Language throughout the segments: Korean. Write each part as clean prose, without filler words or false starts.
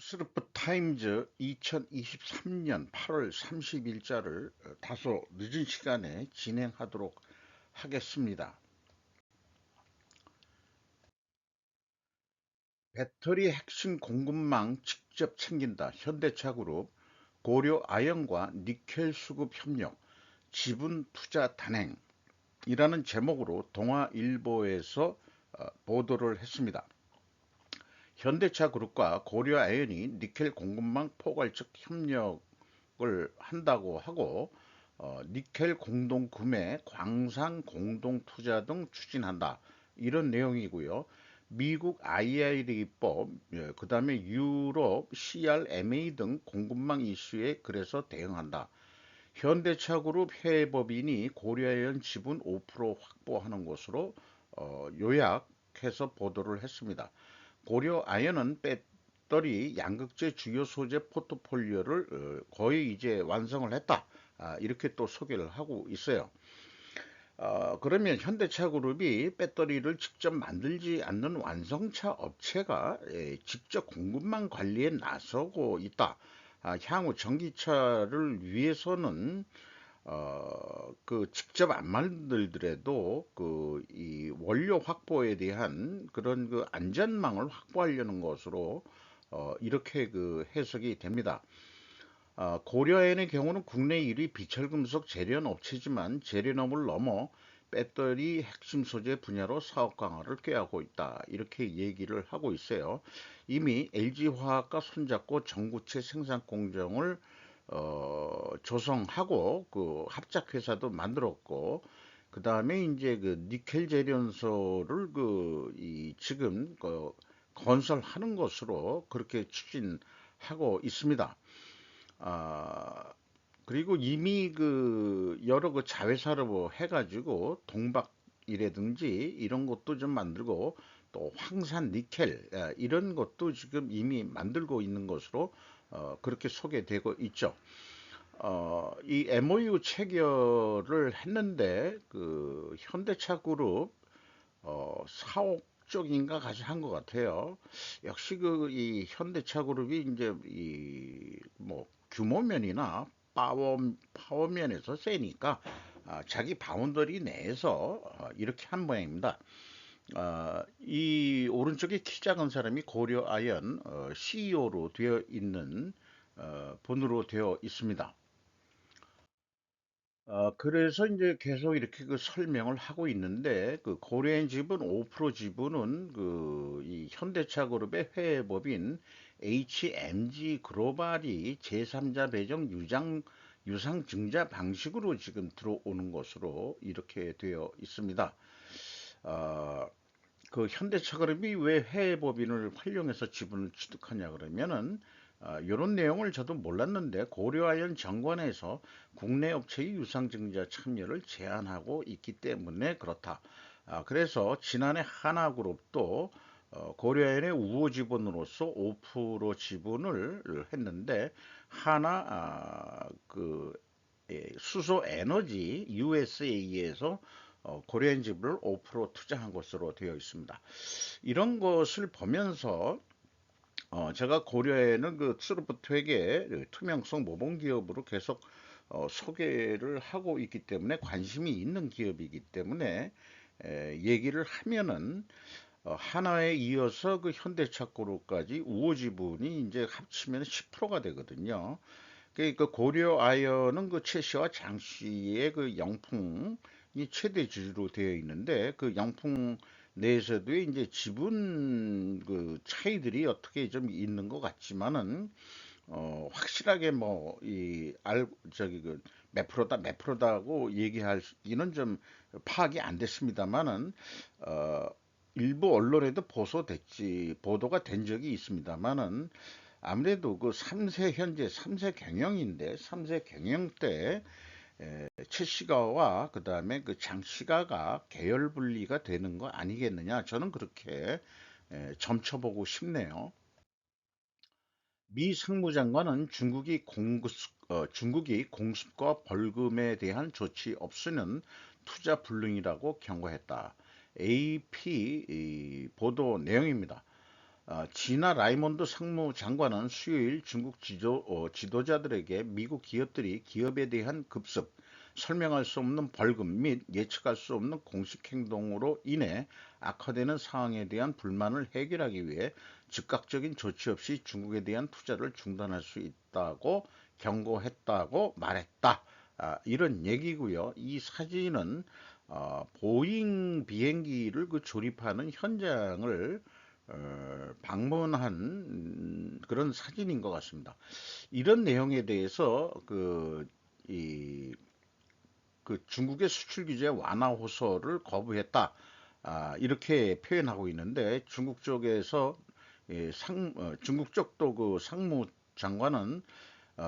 스르프 타임즈 2023년 8월 30일자를 다소 늦은 시간에 진행하도록 하겠습니다. 배터리 핵심 공급망 직접 챙긴다. 현대차그룹 고려 아연과 니켈 수급 협력, 지분 투자 단행이라는 제목으로 동아일보에서 보도를 했습니다. 현대차그룹과 고려아연이 니켈 공급망 포괄적 협력을 한다고 하고 니켈 공동 구매, 광산 공동 투자 등 추진한다. 이런 내용이고요. 미국 IRA법, 그다음에 유럽 CRMA 등 공급망 이슈에 그래서 대응한다. 현대차그룹 해외법인이 고려아연 지분 5% 확보하는 것으로 요약해서 보도를 했습니다. 고려 아연은 배터리 양극재 주요 소재 포트폴리오를 거의 이제 완성을 했다. 이렇게 또 소개를 하고 있어요. 그러면 현대차그룹이 배터리를 직접 만들지 않는 완성차 업체가 직접 공급망 관리에 나서고 있다. 향후 전기차를 위해서는 그 직접 안 만들더라도 그 이 원료 확보에 대한 그런 그 안전망을 확보하려는 것으로 이렇게 그 해석이 됩니다. 고려아연의 경우는 국내 1위 비철금속 제련 업체지만 제련업을 넘어 배터리 핵심 소재 분야로 사업 강화를 꾀하고 있다. 이렇게 얘기를 하고 있어요. 이미 LG화학과 손잡고 전구체 생산 공정을 조성하고 그 합작 회사도 만들었고 그 다음에 이제 그 니켈 제련소를 그 이 지금 그 건설하는 것으로 그렇게 추진하고 있습니다. 아, 그리고 이미 그 여러 그 자회사로 뭐 해가지고 동박이라든지 이런 것도 좀 만들고 또 황산 니켈 이런 것도 지금 이미 만들고 있는 것으로 그렇게 소개되고 있죠. 이 MOU 체결을 했는데 그 현대차 그룹 4억 쪽인가 가서 한 것 같아요. 역시 그 이 현대차 그룹이 이제 이 뭐 규모면이나 파워면에서 세니까 자기 바운더리 내에서 이렇게 한 모양입니다. 이 오른쪽에 키 작은 사람이 고려 아연 CEO로 되어 있는 분으로 되어 있습니다. 그래서 이제 계속 이렇게 그 설명을 하고 있는데, 그 고려인 지분 5% 지분은 그 이 현대차 그룹의 해외법인 HMG 글로벌이 제3자 배정 유상증자 방식으로 지금 들어오는 것으로 이렇게 되어 있습니다. 어, 그 현대차그룹이 왜 해외법인을 활용해서 지분을 취득하냐 그러면은 이런 내용을 저도 몰랐는데 고려아연 정관에서 국내 업체의 유상증자 참여를 제한하고 있기 때문에 그렇다. 그래서 지난해 하나그룹도 고려아연의 우호 지분으로서 5% 지분을 했는데 하나 수소 에너지 USA에서 고려인 지분을 5% 투자한 것으로 되어 있습니다. 이런 것을 보면서 제가 고려에는 그 트루프트에게 투명성 모범 기업으로 계속 소개를 하고 있기 때문에 관심이 있는 기업이기 때문에 얘기를 하면은 하나에 이어서 그 현대차코로까지 우호 지분이 이제 합치면 10%가 되거든요. 그 고려 아연은 그 최씨와 장씨의 그 영풍이 최대 주주로 되어 있는데 그 영풍 내에서도 이제 지분 그 차이들이 어떻게 좀 있는 것 같지만은 확실하게 뭐 이 알 저기 그 몇 프로다고 얘기하기는 좀 파악이 안 됐습니다만은 어 일부 언론에도 보도가 된 적이 있습니다만은 아무래도 그 3세 현재 3세 경영인데 3세 경영 때 최시가와 그다음에 그 장시가가 계열 분리가 되는 거 아니겠느냐 저는 그렇게 점쳐보고 싶네요. 미 상무장관은 중국이 공습과 벌금에 대한 조치 없이는 투자 불능이라고 경고했다. AP 보도 내용입니다. 지나 라이몬드 상무장관은 수요일 중국 지도자들에게 미국 기업들이 기업에 대한 급습, 설명할 수 없는 벌금 및 예측할 수 없는 공식 행동으로 인해 악화되는 상황에 대한 불만을 해결하기 위해 즉각적인 조치 없이 중국에 대한 투자를 중단할 수 있다고 경고했다고 말했다. 이런 얘기고요. 이 사진은 보잉 비행기를 조립하는 현장을 방문한 그런 사진인 것 같습니다. 이런 내용에 대해서 중국의 수출 규제 완화 호소를 거부했다. 이렇게 표현하고 있는데 중국 쪽에서 중국 쪽도 그 상무장관은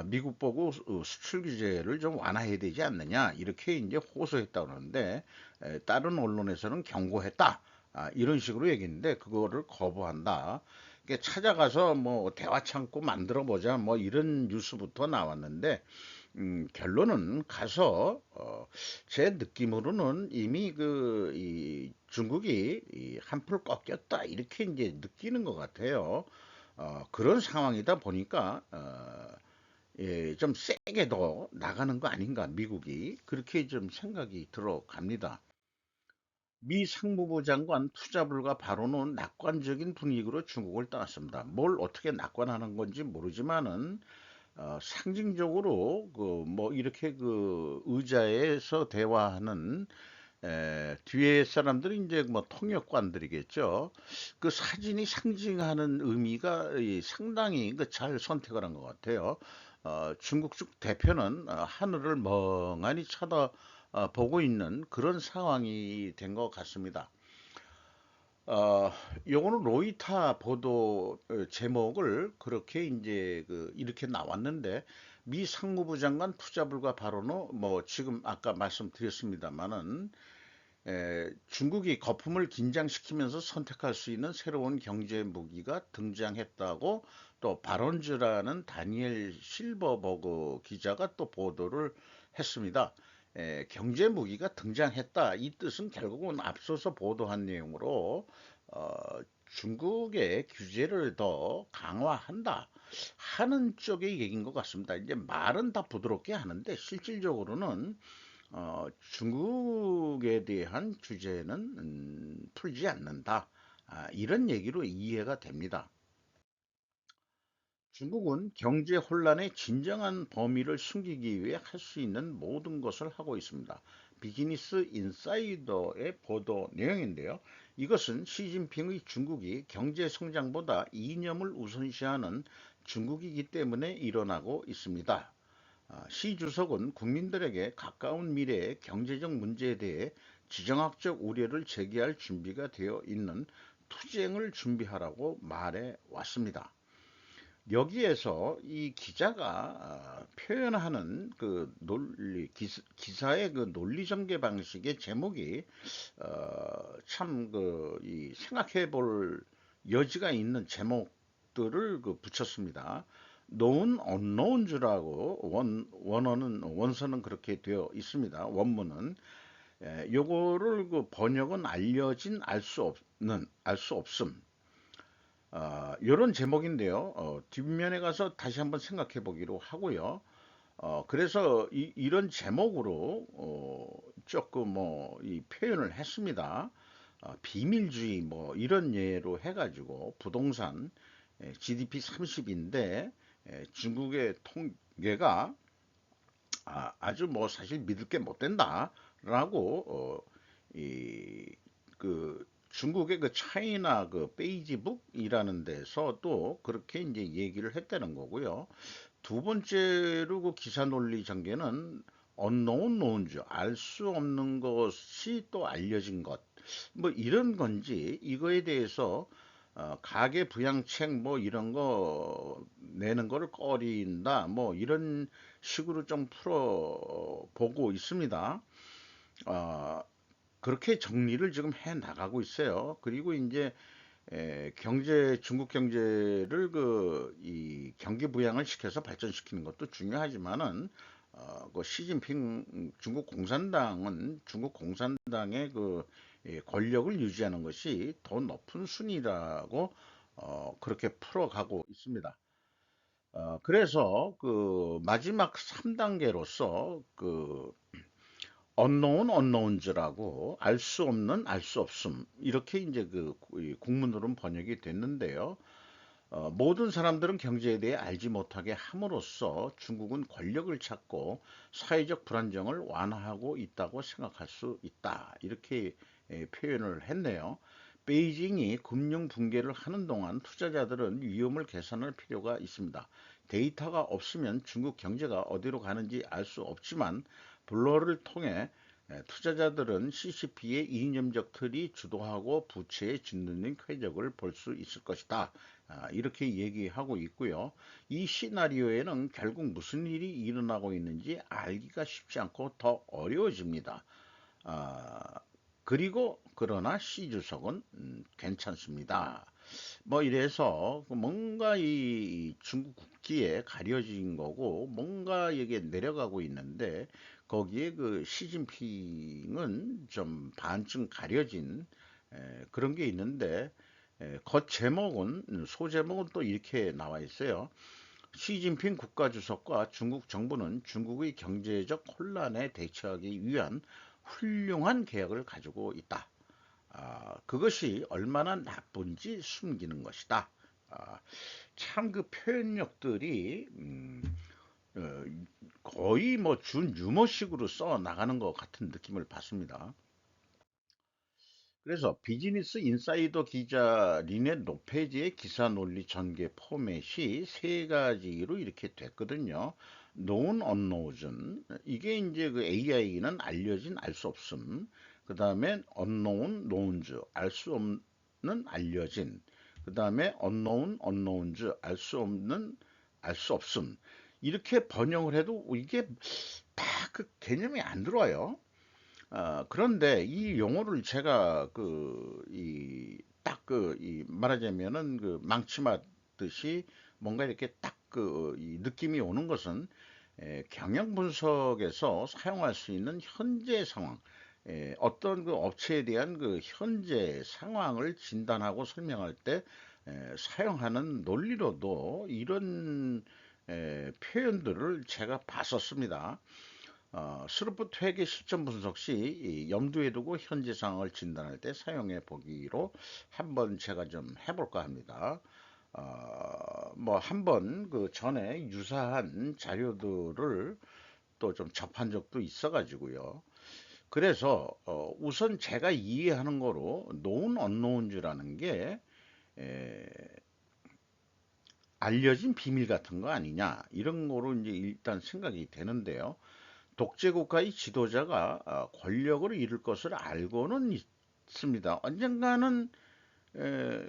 미국 보고 수출 규제를 좀 완화해야 되지 않느냐 이렇게 이제 호소했다 그러는데 다른 언론에서는 경고했다. 이런 식으로 얘기했는데 그거를 거부한다. 찾아가서 뭐 대화 창구 만들어 보자 뭐 이런 뉴스부터 나왔는데 결론은 가서 제 느낌으로는 이미 이 중국이 한풀 꺾였다 이렇게 이제 느끼는 것 같아요. 그런 상황이다 보니까 예, 좀 세게 더 나가는 거 아닌가 미국이 그렇게 좀 생각이 들어갑니다. 미 상무부 장관 투자 불가 발언은 낙관적인 분위기로 중국을 떠났습니다. 뭘 어떻게 낙관하는 건지 모르지만은 상징적으로 그 뭐 이렇게 그 의자에서 대화하는 뒤에 사람들이 이제 뭐 통역관들이겠죠. 그 사진이 상징하는 의미가 상당히 잘 선택을 한 것 같아요. 중국 측 대표는 하늘을 멍하니 쳐다 보고 있는 그런 상황이 된 것 같습니다. 어, 요거는 로이터 보도 제목을 그렇게 이제 이렇게 나왔는데 미 상무부 장관 투자 불가 발언은 뭐 지금 아까 말씀드렸습니다마는 중국이 거품을 긴장시키면서 선택할 수 있는 새로운 경제 무기가 등장했다고 또 바론즈라는 다니엘 실버버그 기자가 또 보도를 했습니다. 경제 무기가 등장했다. 이 뜻은 결국은 앞서서 보도한 내용으로 중국의 규제를 더 강화한다 하는 쪽의 얘기인 것 같습니다. 이제 말은 다 부드럽게 하는데 실질적으로는 중국에 대한 규제는 풀지 않는다. 이런 얘기로 이해가 됩니다. 중국은 경제 혼란의 진정한 범위를 숨기기 위해 할 수 있는 모든 것을 하고 있습니다. 비즈니스 인사이더의 보도 내용인데요. 이것은 시진핑의 중국이 경제 성장보다 이념을 우선시하는 중국이기 때문에 일어나고 있습니다. 시 주석은 국민들에게 가까운 미래의 경제적 문제에 대해 지정학적 우려를 제기할 준비가 되어 있는 투쟁을 준비하라고 말해 왔습니다. 여기에서 이 기자가 표현하는 그 기사의 그 논리 전개 방식의 제목이 참 이 생각해 볼 여지가 있는 제목들을 붙였습니다. known unknown주라고 원어는 그렇게 되어 있습니다. 원문은 요거를 번역은 알려진 알 수 없음 이런 제목인데요. 뒷면에 가서 다시 한번 생각해 보기로 하고요. 그래서 이런 제목으로 조금 이 표현을 했습니다. 비밀주의 뭐 이런 예로 해가지고 부동산 GDP 30인데 중국의 통계가 아주 뭐 사실 믿을 게 못 된다라고 중국의 그 차이나 그 페이지북이라는 데서 또 그렇게 이제 얘기를 했다는 거고요. 두 번째로 그 기사 논리 전개는 unknown knowns 알 수 없는 것이 또 알려진 것. 뭐 이런 건지 이거에 대해서 가계 부양책 뭐 이런 거 내는 거를 꺼린다. 뭐 이런 식으로 좀 풀어 보고 있습니다. 어, 그렇게 정리를 지금 해 나가고 있어요. 그리고 이제 중국 경제를 이 경기 부양을 시켜서 발전시키는 것도 중요하지만은 그 시진핑 중국 공산당의 권력을 유지하는 것이 더 높은 순위라고 그렇게 풀어가고 있습니다. 그래서 그 마지막 3단계로서 그 언노운 언노운즈라고 알 수 없는 알 수 없음 이렇게 이제 이 국문으로는 번역이 됐는데요. 모든 사람들은 경제에 대해 알지 못하게 함으로써 중국은 권력을 찾고 사회적 불안정을 완화하고 있다고 생각할 수 있다. 이렇게 표현을 했네요. 베이징이 금융 붕괴를 하는 동안 투자자들은 위험을 계산할 필요가 있습니다. 데이터가 없으면 중국 경제가 어디로 가는지 알 수 없지만 블러를 통해 투자자들은 CCP의 이념적 틀이 주도하고 부채에 짓누른 쾌적을 볼 수 있을 것이다. 이렇게 얘기하고 있고요. 이 시나리오에는 결국 무슨 일이 일어나고 있는지 알기가 쉽지 않고 더 어려워집니다. 아, 그리고 그러나 C 주석은 괜찮습니다. 뭐 이래서 뭔가 이 중국 국기에 가려진 거고 뭔가 이게 내려가고 있는데 거기에 그 시진핑은 좀 반쯤 가려진 그런 게 있는데 겉 제목은 소제목은 또 이렇게 나와 있어요. 시진핑 국가주석과 중국 정부는 중국의 경제적 혼란에 대처하기 위한 훌륭한 계획을 가지고 있다. 그것이 얼마나 나쁜지 숨기는 것이다. 참 그 표현력들이 어, 거의 뭐 준 유머식으로 써 나가는 것 같은 느낌을 받습니다. 그래서 비즈니스 인사이더 기자 리넷 노페지의 기사 논리 전개 포맷이 세 가지로 이렇게 됐거든요. known unknown 이게 이제 그 AI는 알려진 알 수 없음. 그 다음에 unknown knowns 알 수 없는 알려진. 그 다음에 unknown unknowns 알 수 없는 알 수 없음. 이렇게 번역을 해도 이게 다 그 개념이 안 들어와요. 그런데 이 용어를 제가 딱 이 말하자면은 그 망치맞듯이 뭔가 이렇게 딱 이 느낌이 오는 것은 경영 분석에서 사용할 수 있는 현재 상황, 어떤 그 업체에 대한 그 현재 상황을 진단하고 설명할 때 사용하는 논리로도 이런 표현들을 제가 봤었습니다. 스루프트 회계 시점 분석 시 염두에 두고 현재 상황을 진단할 때 사용해 보기로 한번 제가 좀 해볼까 합니다. 뭐 한번 그 전에 유사한 자료들을 또 좀 접한 적도 있어 가지고요. 그래서 우선 제가 이해하는 거로 known unknown즈라는 게 에, 알려진 비밀 같은 거 아니냐 이런 거로 이제 일단 생각이 되는데요. 독재 국가의 지도자가 권력을 잃을 것을 알고는 있습니다. 언젠가는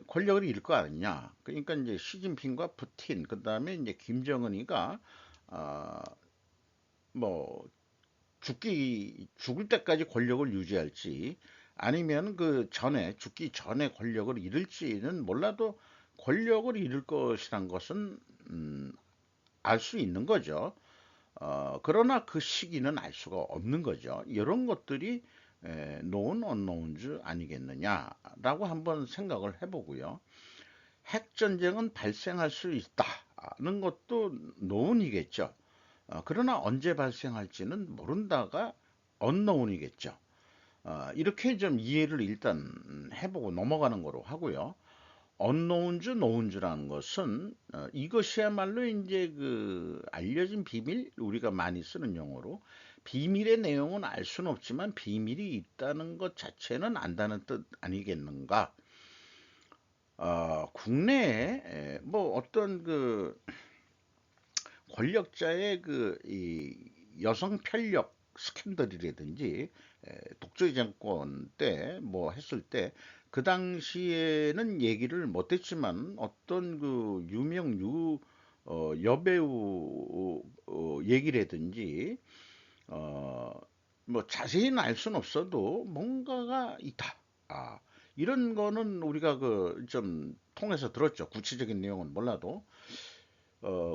권력을 잃을 거 아니냐. 그러니까 이제 시진핑과 푸틴, 그 다음에 이제 김정은이가 아, 뭐 죽을 때까지 권력을 유지할지 아니면 그 전에 죽기 전에 권력을 잃을지는 몰라도 권력을 잃을 것이란 것은 알 수 있는 거죠. 그러나 그 시기는 알 수가 없는 거죠. 이런 것들이 known unknowns 아니겠느냐라고 한번 생각을 해보고요. 핵전쟁은 발생할 수 있다는 것도 known이겠죠. 그러나 언제 발생할지는 모른다가 unknown이겠죠. 이렇게 좀 이해를 일단 해보고 넘어가는 거로 하고요. 언노운즈, 노운즈라는 것은 이것이야말로 이제 그 알려진 비밀 우리가 많이 쓰는 용어로 비밀의 내용은 알 수는 없지만 비밀이 있다는 것 자체는 안다는 뜻 아니겠는가? 국내에 뭐 어떤 그 권력자의 이 여성 편력 스캔들이라든지 독재 정권 때 뭐 했을 때 그 당시에는 얘기를 못했지만 어떤 그 유명 여배우 얘기라든지 어, 뭐 자세히는 알 수는 없어도 뭔가가 있다. 아, 이런 거는 우리가 그 좀 통해서 들었죠. 구체적인 내용은 몰라도.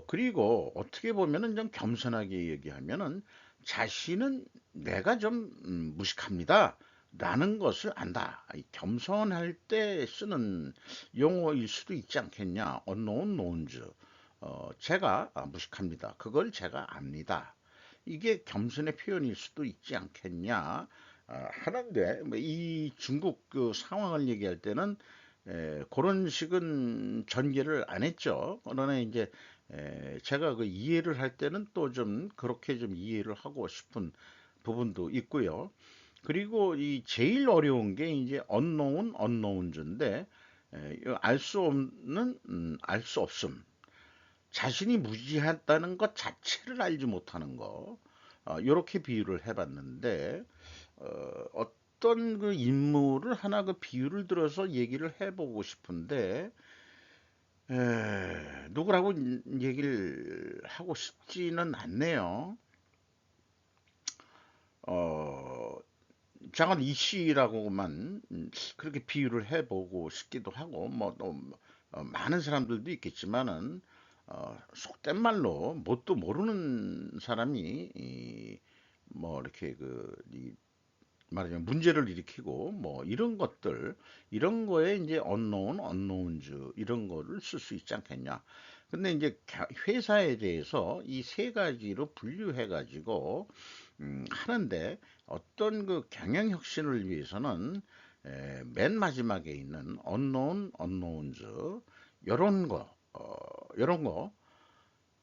그리고 어떻게 보면은 좀 겸손하게 얘기하면은 자신은 내가 좀 무식합니다. 라는 것을 안다. 겸손할 때 쓰는 용어일 수도 있지 않겠냐. unknown knowns. 제가 무식합니다. 그걸 제가 압니다. 이게 겸손의 표현일 수도 있지 않겠냐. 하는데 뭐이 중국 그 상황을 얘기할 때는 그런 식은 전개를 안 했죠. 그러나 이제 제가 그 이해를 할 때는 또 좀 그렇게 좀 이해를 하고 싶은 부분도 있고요. 그리고 이 제일 어려운 게 이제 unknown, unknowns인데 알 수 없는 알 수 없음. 자신이 무지하다는 것 자체를 알지 못하는 거. 이렇게 비유를 해봤는데 어떤 그 인물을 하나 그 비유를 들어서 얘기를 해보고 싶은데 누구라고 얘기를 하고 싶지는 않네요. 어, 장원 이씨라고만 그렇게 비유를 해보고 싶기도 하고 뭐또 많은 사람들도 있겠지만은 속된 말로 뭣도 모르는 사람이 뭐 이렇게 말하자면 문제를 일으키고 뭐 이런 것들 이런 거에 이제 unknown, unknowns 이런 거를 쓸 수 있지 않겠냐. 근데 이제 회사에 대해서 이 세 가지로 분류해 가지고 하는데 어떤 그 경영 혁신을 위해서는 맨 마지막에 있는 unknown, unknowns 요런 거 요런 거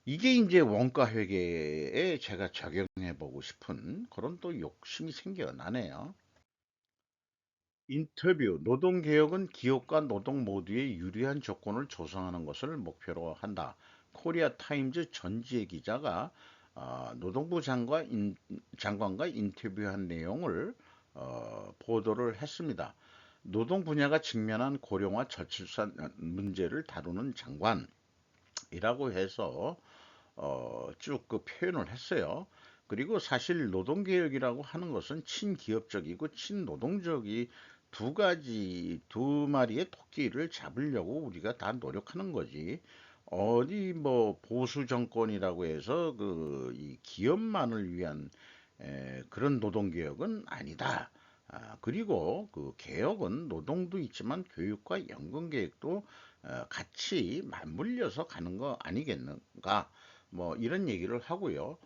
이게 이제 원가 회계에 제가 적용해 보고 싶은 그런 또 욕심이 생겨나네요. 인터뷰, 노동개혁은 기업과 노동 모두의 유리한 조건을 조성하는 것을 목표로 한다. 코리아 타임즈 전지혜 기자가 노동부 장관과 인터뷰한 내용을 보도를 했습니다. 노동 분야가 직면한 고령화 저출산 문제를 다루는 장관이라고 해서 쭉 그 표현을 했어요. 그리고 사실 노동개혁이라고 하는 것은 친기업적이고 친노동적이 두 마리의 토끼를 잡으려고 우리가 다 노력하는 거지. 어디 뭐 보수 정권이라고 해서 이 기업만을 위한 그런 노동개혁은 아니다. 그리고 그 개혁은 노동도 있지만 교육과 연금 개혁도 같이 맞물려서 가는 거 아니겠는가? 뭐 이런 얘기를 하고요.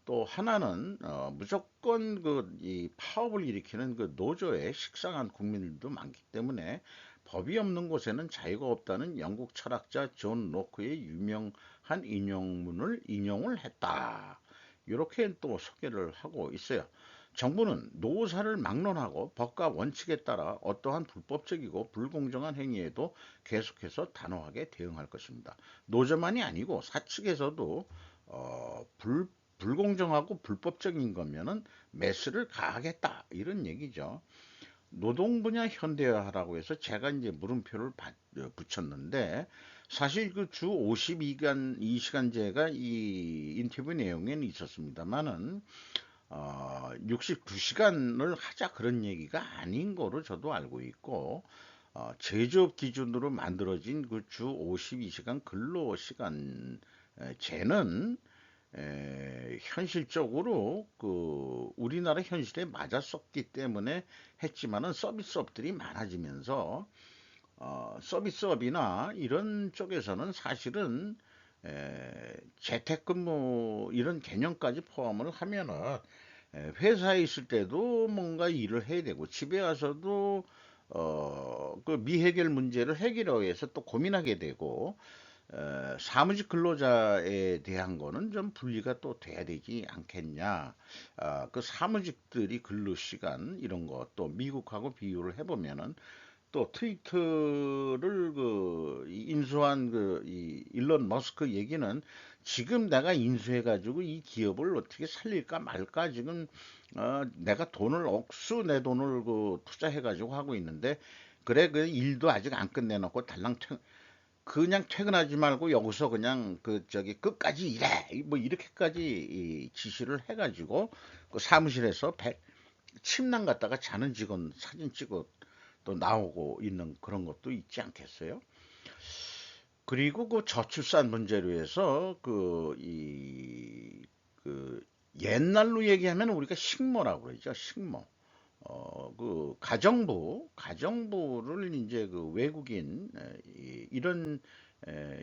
또 하나는 무조건 이 파업을 일으키는 그 노조에 식상한 국민들도 많기 때문에 법이 없는 곳에는 자유가 없다는 영국 철학자 존 로크의 유명한 인용문을 인용을 했다. 이렇게 또 소개를 하고 있어요. 정부는 노사를 막론하고 법과 원칙에 따라 어떠한 불법적이고 불공정한 행위에도 계속해서 단호하게 대응할 것입니다. 노조만이 아니고 사측에서도 불공정하고 불법적인 거면은 매스를 가하겠다 이런 얘기죠. 노동 분야 현대화라고 해서 제가 이제 물음표를 붙였는데 사실 그 주 52시간제가 이 인터뷰 내용에는 있었습니다만은 69시간을 하자 그런 얘기가 아닌 거로 저도 알고 있고 제조업 기준으로 만들어진 그 주 52시간 근로시간 제는 현실적으로 그 우리나라 현실에 맞았었기 때문에 했지만은 서비스업들이 많아지면서 서비스업이나 이런 쪽에서는 사실은 재택근무 이런 개념까지 포함을 하면은 회사에 있을 때도 뭔가 일을 해야 되고 집에 와서도 그 미해결 문제를 해결하기 위해서 또 고민하게 되고 사무직 근로자에 대한 거는 좀 분리가 또 돼야 되지 않겠냐. 그 사무직들이 근로시간 이런 거 또 미국하고 비교를 해보면은 또 트위터를 인수한 이 일론 머스크 얘기는 지금 내가 인수해가지고 이 기업을 어떻게 살릴까 말까 지금 내가 돈을 억수 내 돈을 투자해가지고 하고 있는데 그래 그 일도 아직 안 끝내놓고 달랑 그냥 퇴근하지 말고 여기서 그냥 저기 끝까지 일해 뭐 이렇게까지 지시를 해가지고 그 사무실에서 침낭 갖다가 자는 직원 사진 찍어 또 나오고 있는 그런 것도 있지 않겠어요? 그리고 그 저출산 문제로 해서 그 옛날로 얘기하면 우리가 식모라고 그러죠. 식모. 그 가정부를 이제 그 외국인 이런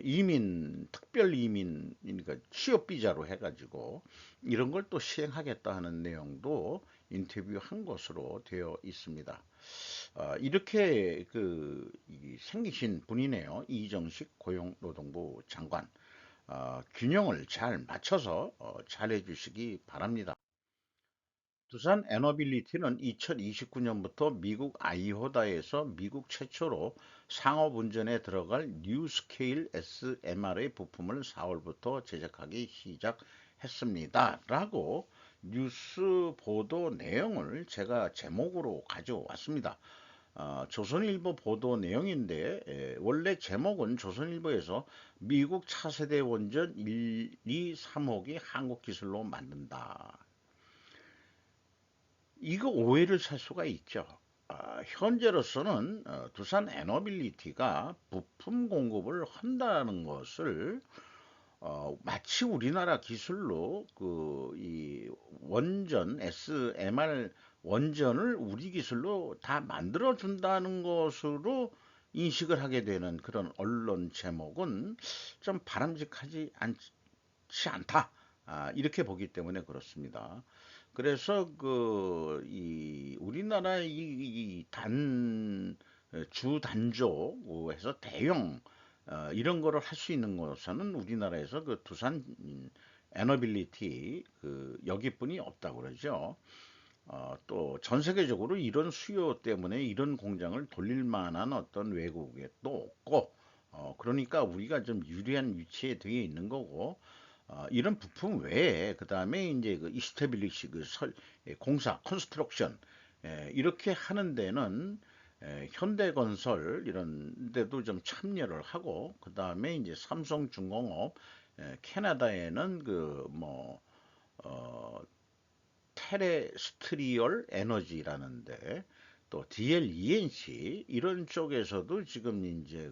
이민 특별 이민 그러니까 취업 비자로 해가지고 이런 걸 또 시행하겠다 하는 내용도 인터뷰한 것으로 되어 있습니다. 이렇게 생기신 분이네요. 이정식 고용노동부 장관. 균형을 잘 맞춰서 잘 해주시기 바랍니다. 두산 에너빌리티는 2029년부터 미국 아이오다에서 미국 최초로 상업운전에 들어갈 뉴스케일 SMR의 부품을 4월부터 제작하기 시작했습니다. 라고 뉴스 보도 내용을 제가 제목으로 가져왔습니다. 조선일보 보도 내용인데 원래 제목은 조선일보에서 미국 차세대 원전 1, 2, 3호기 한국 기술로 만든다. 이거 오해를 살 수가 있죠. 현재로서는 두산 에너빌리티가 부품 공급을 한다는 것을 마치 우리나라 기술로 이 원전 SMR 원전을 우리 기술로 다 만들어 준다는 것으로 인식을 하게 되는 그런 언론 제목은 좀 바람직하지 않다. 이렇게 보기 때문에 그렇습니다. 그래서 이 우리나라 주 단조에서 대형 이런 거를 할 수 있는 곳은 우리나라에서 그 두산 에너빌리티 여기뿐이 없다고 그러죠. 또 전 세계적으로 이런 수요 때문에 이런 공장을 돌릴 만한 어떤 외국에 또 없고 그러니까 우리가 좀 유리한 위치에 되어 있는 거고 이런 부품 외에 그 다음에 이제 그 이스테빌리시 공사 컨스트럭션 이렇게 하는 데는 현대건설 이런 데도 좀 참여를 하고 그 다음에 이제 삼성중공업 캐나다에는 어, 테레스트리얼 에너지라는데 또 DLENC 이런 쪽에서도 지금 이제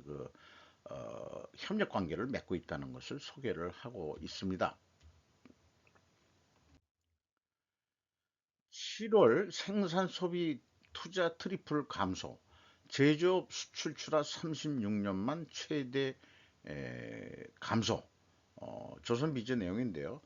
협력 관계를 맺고 있다는 것을 소개를 하고 있습니다. 7월 생산 소비 투자 트리플 감소, 제조업 수출 추락 36년만 최대 감소. 조선비즈 내용인데요.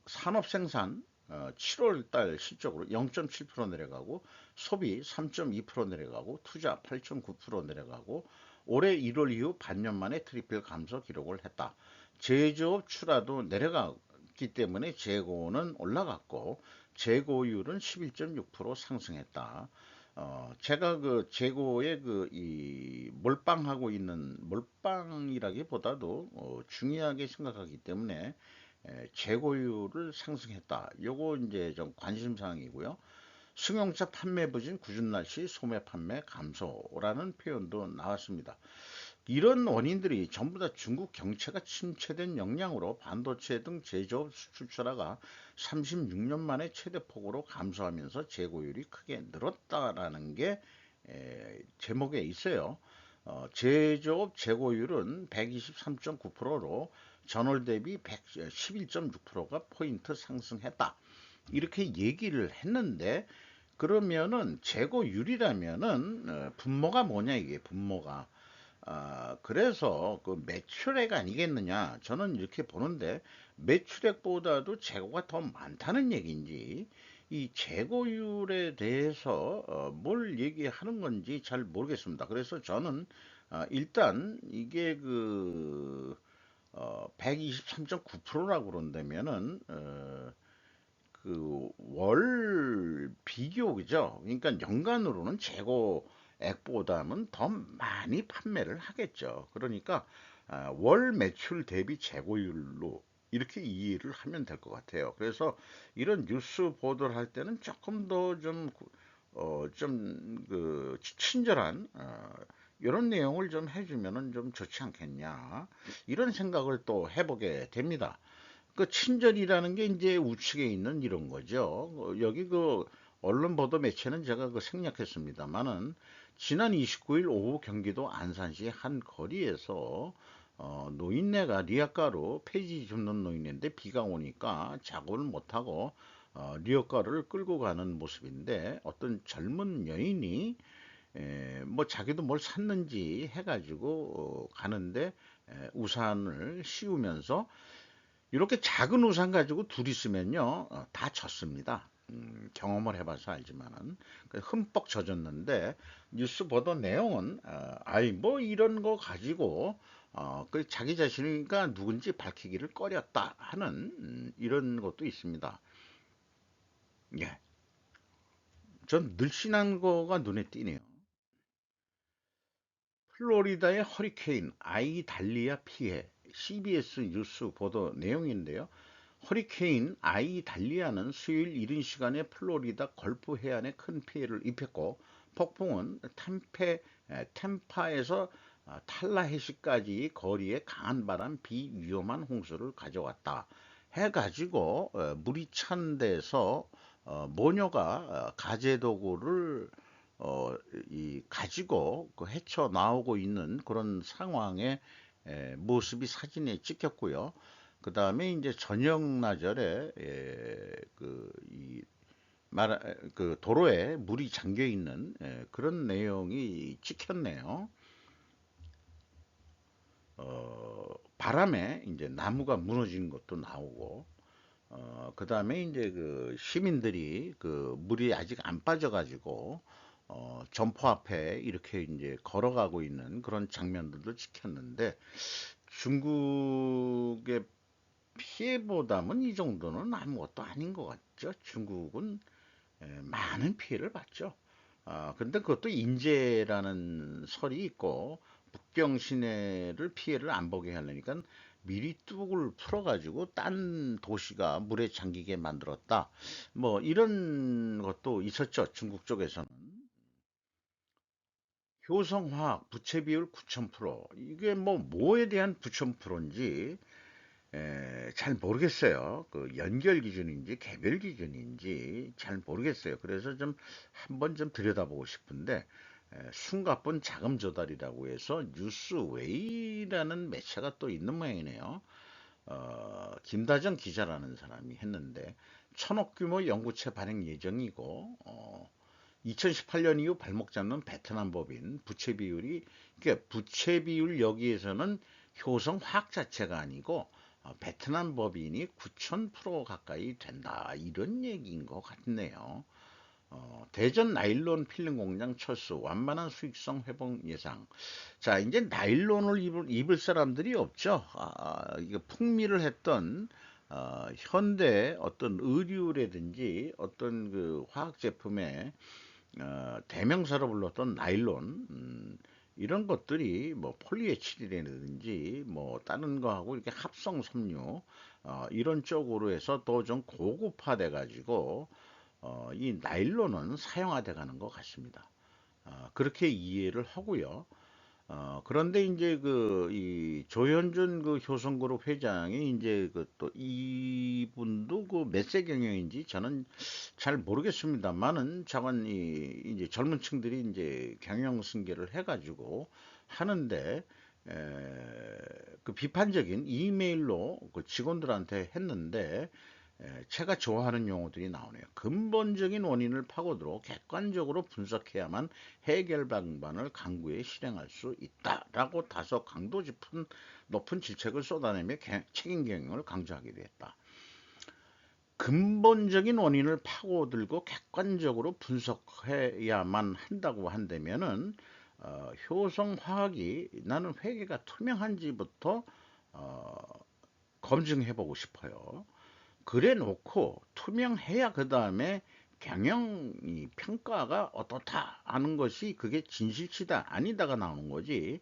산업 생산 7월 달 실적으로 0.7% 내려가고 소비 3.2% 내려가고 투자 8.9% 내려가고 올해 1월 이후 반년 만에 트리플 감소 기록을 했다. 제조업 출하도 내려갔기 때문에 재고는 올라갔고 재고율은 11.6% 상승했다. 제가 그 재고에 이 몰빵하고 있는 몰빵이라기보다도 중요하게 생각하기 때문에 재고율을 상승했다. 요거 이제 좀 관심 사항이고요. 승용차 판매 부진, 궂은 날씨, 소매 판매 감소라는 표현도 나왔습니다. 이런 원인들이 전부 다 중국 경제가 침체된 영향으로 반도체 등 제조업 수출 출하가 36년 만에 최대폭으로 감소하면서 재고율이 크게 늘었다라는 게 제목에 있어요. 제조업 재고율은 123.9%로 전월 대비 111.6%가 포인트 상승했다. 이렇게 얘기를 했는데 그러면은 재고율이라면은 분모가 뭐냐 이게 분모가 그래서 그 매출액 아니겠느냐 저는 이렇게 보는데 매출액보다도 재고가 더 많다는 얘기인지 이 재고율에 대해서 뭘 얘기하는 건지 잘 모르겠습니다. 그래서 저는 일단 이게 123.9%라고 그런다면은 월 비교 그죠? 그러니까 연간으로는 재고액보다는 더 많이 판매를 하겠죠. 그러니까 월 매출 대비 재고율로 이렇게 이해를 하면 될 것 같아요. 그래서 이런 뉴스 보도를 할 때는 조금 더 친절한 이런 내용을 좀 해주면은 좀 좋지 않겠냐 이런 생각을 또 해보게 됩니다. 그 친절이라는 게 이제 우측에 있는 이런 거죠. 여기 언론 보도 매체는 제가 생략했습니다만은 지난 29일 오후 경기도 안산시 한 거리에서 노인네가 리아카로 폐지 줍는 노인인데 비가 오니까 작업을 못하고 리어카를 끌고 가는 모습인데 어떤 젊은 여인이 뭐 자기도 뭘 샀는지 해가지고 가는데 우산을 씌우면서 이렇게 작은 우산 가지고 둘이 쓰면요 다 젖습니다. 경험을 해봐서 알지만은 흠뻑 젖었는데 뉴스 보도 내용은 아이 뭐 이런 거 가지고 그 자기 자신이니까 누군지 밝히기를 꺼렸다 하는 이런 것도 있습니다. 예, 전 늘씬한 거가 눈에 띄네요. 플로리다의 허리케인 아이달리아 피해 CBS 뉴스 보도 내용인데요. 허리케인 아이달리아는 수요일 이른 시간에 플로리다 걸프 해안에 큰 피해를 입혔고 폭풍은 템파에서 탈라헤시까지 거리에 강한 바람 비위험한 홍수를 가져왔다 해가지고 물이 찬 데서 모녀가 가재도구를 어, 가지고 헤쳐 나오고 있는 그런 상황의 모습이 사진에 찍혔고요. 그 다음에 이제 저녁 나절에 그 도로에 물이 잠겨 있는 그런 내용이 찍혔네요. 바람에 이제 나무가 무너지는 것도 나오고, 그 다음에 이제 그 시민들이 그 물이 아직 안 빠져가지고, 점포 앞에 이렇게 이제 걸어가고 있는 그런 장면들도 찍혔는데, 중국의 피해보다는 이 정도는 아무것도 아닌 것 같죠. 중국은 많은 피해를 봤죠. 근데 그것도 인재라는 설이 있고 북경 시내를 피해를 안 보게 하려니까 미리 뚝을 풀어가지고 딴 도시가 물에 잠기게 만들었다. 뭐 이런 것도 있었죠. 중국 쪽에서는. 효성화학 부채 비율 9,000%. 이게 뭐 뭐에 대한 9,000%인지 잘 모르겠어요. 그 연결 기준인지 개별 기준인지 잘 모르겠어요. 그래서 좀 한번 좀 들여다보고 싶은데 숨가쁜 자금 조달이라고 해서 뉴스웨이라는 매체가 또 있는 모양이네요. 김다정 기자라는 사람이 했는데 천억 규모 연구체 발행 예정이고 2018년 이후 발목 잡는 베트남 법인 부채 비율이 그러니까 부채 비율 여기에서는 효성 화학 자체가 아니고 베트남 법인이 9,000% 가까이 된다 이런 얘기인 것 같네요. 대전 나일론 필름 공장 철수 완만한 수익성 회복 예상. 자 이제 나일론을 입을 사람들이 없죠. 이게 풍미를 했던 현대 어떤 의류라든지 어떤 그 화학 제품에 대명사로 불렀던 나일론 이런 것들이 뭐 폴리에틸렌이라든지 뭐 다른 거하고 이렇게 합성 섬유 이런 쪽으로 해서 또 좀 고급화돼 가지고 이 나일론은 사용화돼 가는 것 같습니다. 그렇게 이해를 하고요. 그런데 이제 그, 이 조현준 그 효성그룹 회장이 이제 그 또 이분도 그 몇 세 경영인지 저는 잘 모르겠습니다만은 저건 이제 젊은 층들이 이제 경영 승계를 해가지고 하는데 그 비판적인 이메일로 그 직원들한테 했는데 제가 좋아하는 용어들이 나오네요. 근본적인 원인을 파고들어 객관적으로 분석해야만 해결 방안을 강구에 실행할 수 있다라고 다소 강도 높은 질책을 쏟아내며 책임 경영을 강조하기도 했다. 근본적인 원인을 파고들고 객관적으로 분석해야만 한다고 한다면은 효성화학이 나는 회계가 투명한지부터 검증해보고 싶어요. 그래 놓고 투명해야 그 다음에 경영 평가가 어떻다 하는 것이 그게 진실치다 아니다가 나오는 거지.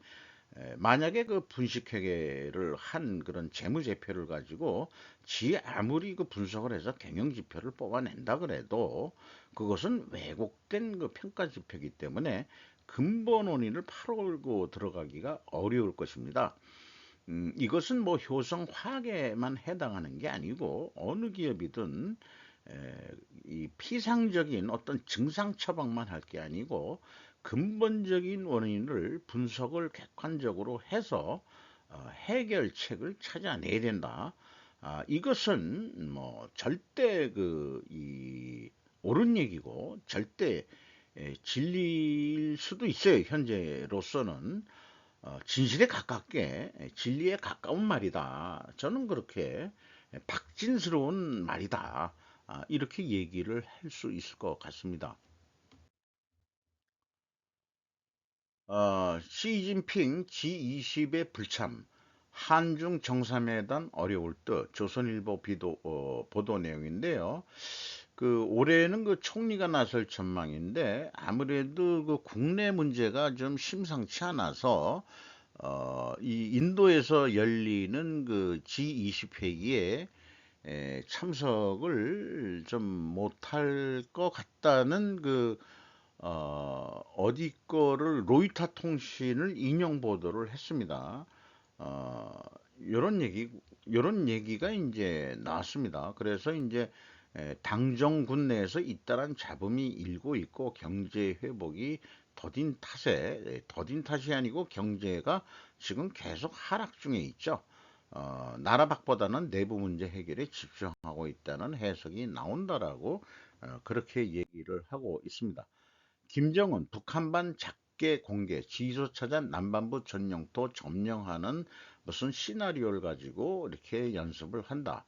만약에 그 분식회계를 한 그런 재무제표를 가지고 지 아무리 그 분석을 해서 경영지표를 뽑아낸다 그래도 그것은 왜곡된 그 평가지표이기 때문에 근본 원인을 파고들고 들어가기가 어려울 것입니다. 이것은 뭐 효성화학에만 해당하는 게 아니고 어느 기업이든 이 피상적인 어떤 증상 처방만 할 게 아니고 근본적인 원인을 분석을 객관적으로 해서 해결책을 찾아내야 된다. 이것은 뭐 절대 옳은 얘기고 절대 진리일 수도 있어요. 현재로서는 진실에 가깝게 진리에 가까운 말이다. 저는 그렇게 박진스러운 말이다. 이렇게 얘기를 할 수 있을 것 같습니다. 시진핑 G20의 불참, 한중 정상회담 어려울 듯 조선일보 보도 내용인데요. 올해는 총리가 나설 전망인데 아무래도 국내 문제가 좀 심상치 않아서 이 인도에서 열리는 G20 회의에 참석을 좀 못할 것 같다는 어디 거를 로이터 통신을 인용 보도를 했습니다. 어, 요런 얘기가 이제 나왔습니다. 그래서 이제 당정군 내에서 잇따른 잡음이 일고 있고 경제 회복이 더딘 탓이 아니고 경제가 지금 계속 하락 중에 있죠. 나라 밖보다는 내부 문제 해결에 집중하고 있다는 해석이 나온다라고 그렇게 얘기를 하고 있습니다. 김정은 북한반 작계 공개, 지휘소 찾아 남반부 전용토 점령하는 무슨 시나리오를 가지고 이렇게 연습을 한다.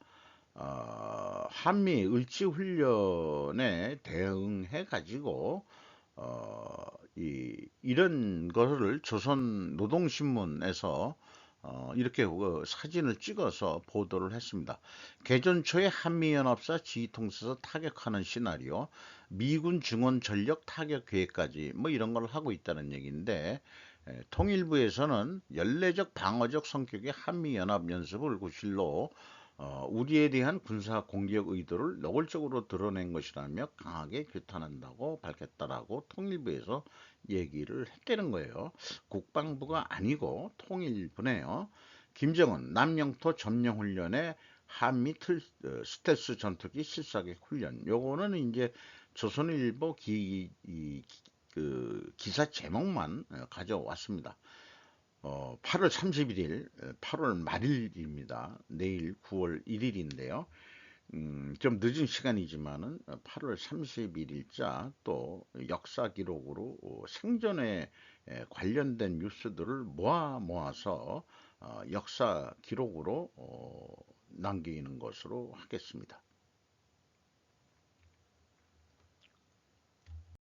한미 을지 훈련에 대응해 가지고 이런 거를 조선 노동신문에서 이렇게 사진을 찍어서 보도를 했습니다. 개전 초에 한미연합사 지휘통수에서 타격하는 시나리오, 미군 증원 전력 타격 계획까지 뭐 이런 걸 하고 있다는 얘기인데 통일부에서는 연례적 방어적 성격의 한미연합 연습을 구실로 우리에 대한 군사 공격 의도를 노골적으로 드러낸 것이라며 강하게 규탄한다고 밝혔다라고 통일부에서 얘기를 했다는 거예요. 국방부가 아니고 통일부네요. 김정은 남영토 점령 훈련에 한미 스텔스 전투기 실사격 훈련. 요거는 이제 조선일보 기사 제목만 가져왔습니다. 8월 31일, 8월 말일입니다. 내일 9월 1일인데요. 좀 늦은 시간이지만은 8월 31일자 또 역사 기록으로 생전에 관련된 뉴스들을 모아서 역사 기록으로 남기는 것으로 하겠습니다.